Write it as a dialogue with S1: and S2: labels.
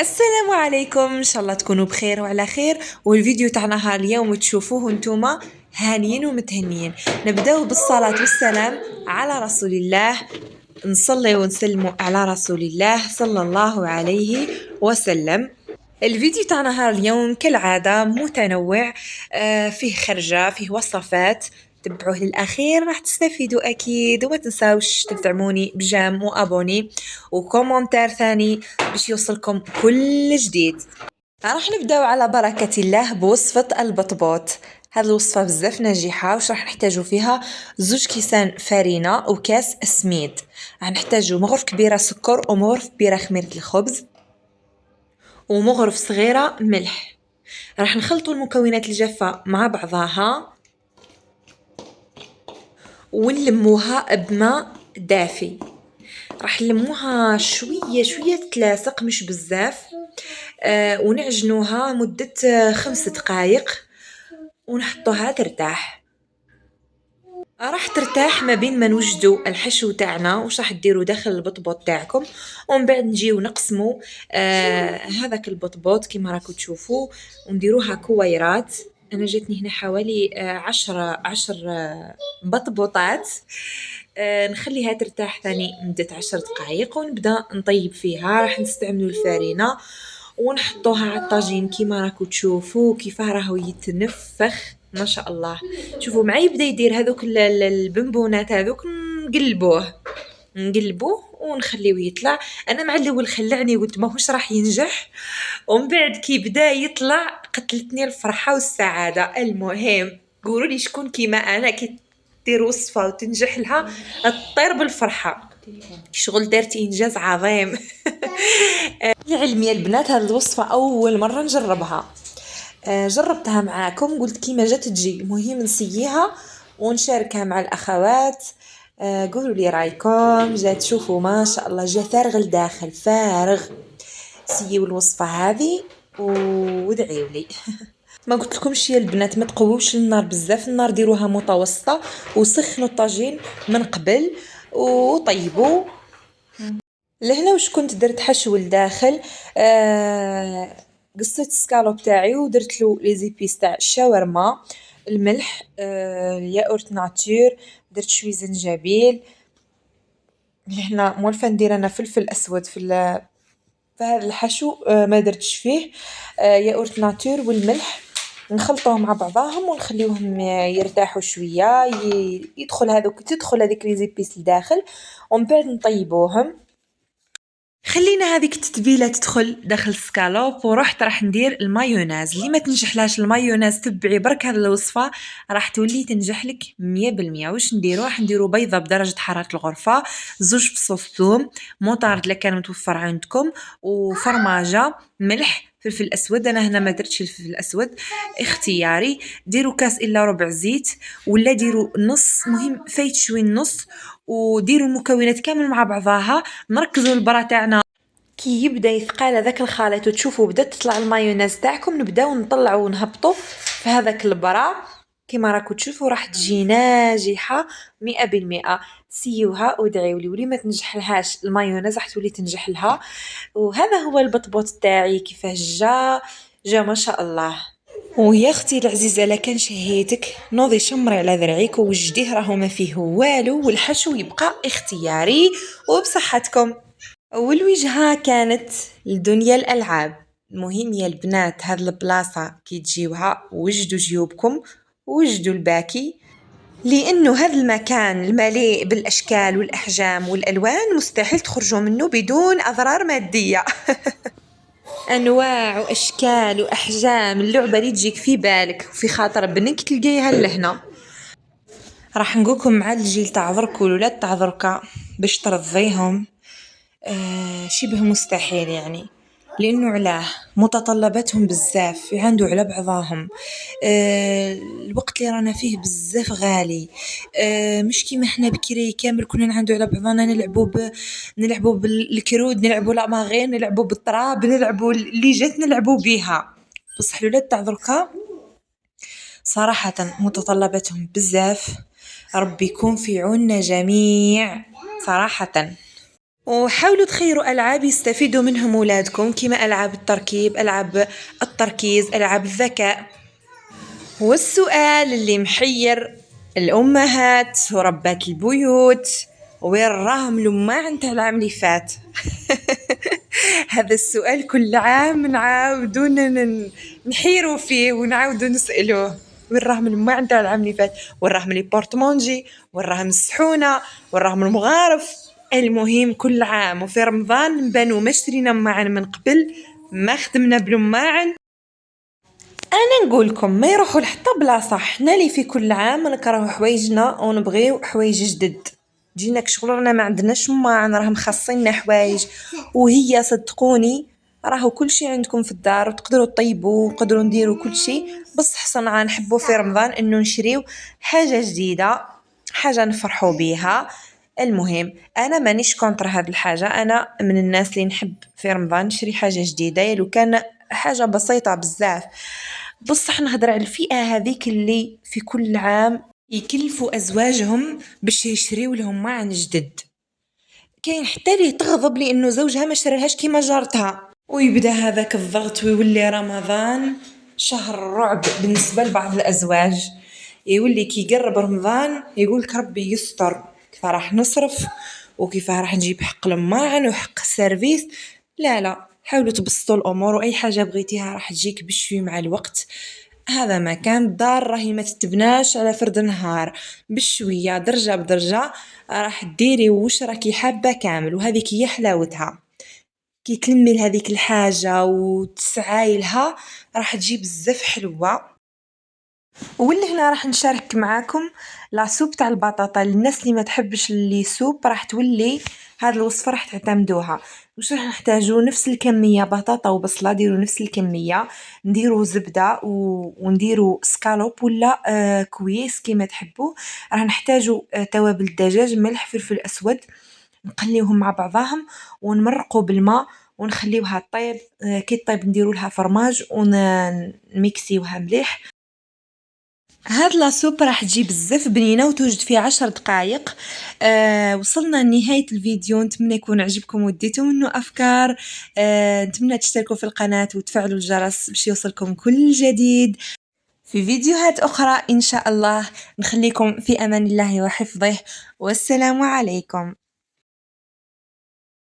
S1: السلام عليكم، ان شاء الله تكونوا بخير وعلى خير. والفيديو تاع نهار اليوم تشوفوه نتوما هانيين ومتهنيين. نبداو بالصلاة والسلام على رسول الله، نصلي ونسلموا على رسول الله صلى الله عليه وسلم. الفيديو تاع نهار اليوم كالعادة متنوع، فيه خرجة، فيه وصفات. تبعوه للأخير راح تستفيدوا أكيد، وما تنساوش تدعموني بجام وأبوني وكومنتار ثاني باش يوصلكم كل جديد. راح نبداو على بركة الله بوصفة البطبوط. هذه الوصفة بزاف ناجحة، وش راح نحتاجو فيها؟ 2 كيسان فرينة وكاس سميد. راح نحتاجو مغرف كبيرة سكر ومغرف كبيرة خميرة الخبز ومغرف صغيرة ملح. راح نخلطوا المكونات الجافة مع بعضها ونلموها بماء دافي. راح نلموها شوية شوية تلاصق مش بزاف، ونعجنوها مدة 5 دقائق ونحطوها ترتاح. راح ترتاح ما بين ما نوجدوا الحشو تاعنا وش راح ديروا داخل البطبوط تاعكم، ومن بعد نجيو نقسموا هذاك البطبوط كما راكم تشوفوا ونديروها كويرات. انا جاتني هنا حوالي 10 بطبوطات. نخليها ترتاح ثاني مدة 10 دقائق ونبدا نطيب فيها. راح نستعملوا الفارينة ونحطوها على الطاجين كيما راكو تشوفوا كيفاه راهو يتنفخ ما شاء الله. شوفوا معي يبدا يدير هذوك البنبونات هذوك، نقلبوه ونخليه يطلع. انا مع الاول خلعني قلت ماهوش راح ينجح، ومن بعد كي بدا يطلع قتلتني الفرحه والسعاده. المهم قولوا لي شكون كيما انا كي دير وصفه وتنجح لها تطير بالفرحه، شغل دارتي انجاز عظيم. لعلمي يا البنات هذه الوصفه اول مره نجربها، جربتها معاكم قلت كيما جات تجي. المهم نسييها ونشاركها مع الاخوات. قولوا لي رايكم جات؟ شوفوا ما شاء الله جا فارغ لداخل فارغ. سيوا الوصفه هذه وادعيوا لي. ما قلت لكمش يا البنات ما تقووش النار بزاف، النار ديروها متوسطه وسخنوا الطاجين من قبل وطيبوا. لهنا وش كنت درت حشو لداخل. قصيت السكالوب تاعي ودرت له لي زيبيس تاع الشاورما، الملح، الياورت ناتور، درت شويه زنجبيل. لهنا مولفه ندير انا فلفل اسود في هذا الحشو، ما درتش فيه. ياورت ناتور والملح نخلطوهم مع بعضهم ونخليوهم يرتاحوا شويه، تدخل هذيك لي زيبيس لداخل، ومن بعد نطيبوهم. خلينا هذيك التتبيله تدخل داخل السكالوب ورحت راح ندير المايونيز. اللي ما تنجحلاش المايونيز تبعي برك هذه الوصفه راح تولي تنجح لك 100%. واش نديرو؟ راح نديرو بيضه بدرجه حراره الغرفه، 2 فصوص ثوم، موطارد الا كان متوفر عندكم، وفرماجه، ملح، فلفل اسود. انا هنا ما درتش الفلفل الاسود، اختياري. ديروا كاس الا ربع زيت ولا ديروا نص، مهم فايت شوي النص. وديروا المكونات كامل مع بعضها، نركزوا البرا تاعنا كي يبدا يثقال هذاك الخليط وتشوفوا بدات تطلع المايونيز تاعكم، نبداو نطلعوا ونهبطوا في هذاك البرا كما راكم تشوفوا راح تجي ناجحه 100%. سيوها وادعيوا لي، ولي ما تنجح لهاش المايونيز راح تولي تنجح لها. وهذا هو البطبوط تاعي كيفاه جا ما شاء الله. ويا اختي العزيزه لا كان شهيتك نوضي شمري على ذرعيك ووجديه، راهو ما فيه والو والحشو يبقى اختياري وبصحتكم. والوجهة كانت لدنيا الألعاب. المهم يا البنات هاد البلاصة كي تجيوها وجدوا جيوبكم وجدوا الباكي، لأنه هذا المكان المليء بالأشكال والأحجام والألوان مستحيل تخرجوا منه بدون أضرار مادية. أنواع وأشكال وأحجام اللعبة اللي تجيك في بالك وفي خاطر بنك تلقيها لهنا. راح نقولكم مع الجيل تاع درك والولاد تاع دركا باش ترضيهم شبه مستحيل يعني، لانه علاه متطلباتهم بزاف يعندوا على بعضهم. الوقت اللي رانا فيه بزاف غالي. مش كيما احنا بكري كامل كنا نعندوا على بعضنا نلعبوا بالكرود، نلعبوا لاماغين، نلعبوا بالطراب، نلعبوا اللي جات نلعبوا بيها. بصح الولاد تاع دركا صراحة متطلباتهم بزاف. ربي يكون في عوننا جميع صراحة. وحاولوا تخيروا ألعاب يستفيدوا منهم ولادكم كما ألعاب التركيب، ألعاب التركيز، ألعاب الذكاء. والسؤال اللي محير الأمهات وربات البيوت، وين راهم الأماعن تاع العام اللي فات؟ هذا السؤال كل عام نعاودو نحيرو فيه ونعاودو نسألوه، وين راهم الأماعن تاع العام اللي فات؟ وين راهم لي بورتمونجي؟ وين راهم السحونة؟ وين راهم المغارف؟ المهم كل عام وفي رمضان نبانو ما شرينا ماعن من قبل، ما خدمنا بالماعن. انا نقولكم ما يروحوا لحتى بلاصه، حنا اللي في كل عام نكرهوا حوايجنا ونبغيو حوايج جدد. جيناك شغل رانا ما عندناش ماعن، راهم خاصيننا حوايج. وهي صدقوني راهو كل شيء عندكم في الدار وتقدروا تطيبوا وتقدروا نديروا كل شيء، بصح صنعا نحبوا في رمضان انه نشريو حاجه جديده، حاجه نفرحوا بيها. المهم انا مانيش كونتر هذه الحاجه، انا من الناس اللي نحب في رمضان نشري حاجه جديده لو كان حاجه بسيطه بزاف. بصح نهضر على الفئه هذيك اللي في كل عام يكلفوا ازواجهم باش يشريو لهم معن جدد. كاين حتى اللي تغضب لانه زوجها ما شرالهاش كيما جارتها، ويبدا هذاك الضغط ويولي رمضان شهر الرعب بالنسبه لبعض الازواج. يولي كي يقرب رمضان يقولك ربي يستر كيف راح نصرف وكيف راح نجيب حق الماعن وحق السيرفيس. لا لا، حاولوا تبسطوا الامور واي حاجه بغيتيها راح تجيك بشوي مع الوقت. هذا ما كان الدار راهي ما تتبناش على فرد نهار، بشويه درجه بدرجه راح ديري وش راكي حابه كامل، وهذيك هي حلاوتها. كي تلمي لهذيك الحاجه وتسعاي لها راح تجي بزاف حلوه. واللي هنا راح نشارك معاكم لاصوب تاع البطاطا للناس اللي ما تحبش اللي سوب، راح تولي هذه الوصفه راح تعتمدوها. واش راح نحتاجو؟ نفس الكميه بطاطا وبصله، ديروا نفس الكميه، نديروا زبده ونديروا سكالوب ولا كويس كيما تحبوا. راح نحتاجو توابل الدجاج، ملح، فلفل اسود، نقليوهم مع بعضاهم ونمرقوا بالماء ونخليوها طيب. كي طيب نديروا لها فرماج ونميكسيوها مليح. هاد لاصوب راح تجي بزاف بنينه وتوجد في 10 دقائق. وصلنا لنهايه الفيديو، نتمنى يكون عجبكم وديتوا منه افكار. نتمنى تشتركوا في القناه وتفعلوا الجرس باش يوصلكم كل جديد في فيديوهات اخرى ان شاء الله. نخليكم في امان الله وحفظه، والسلام عليكم.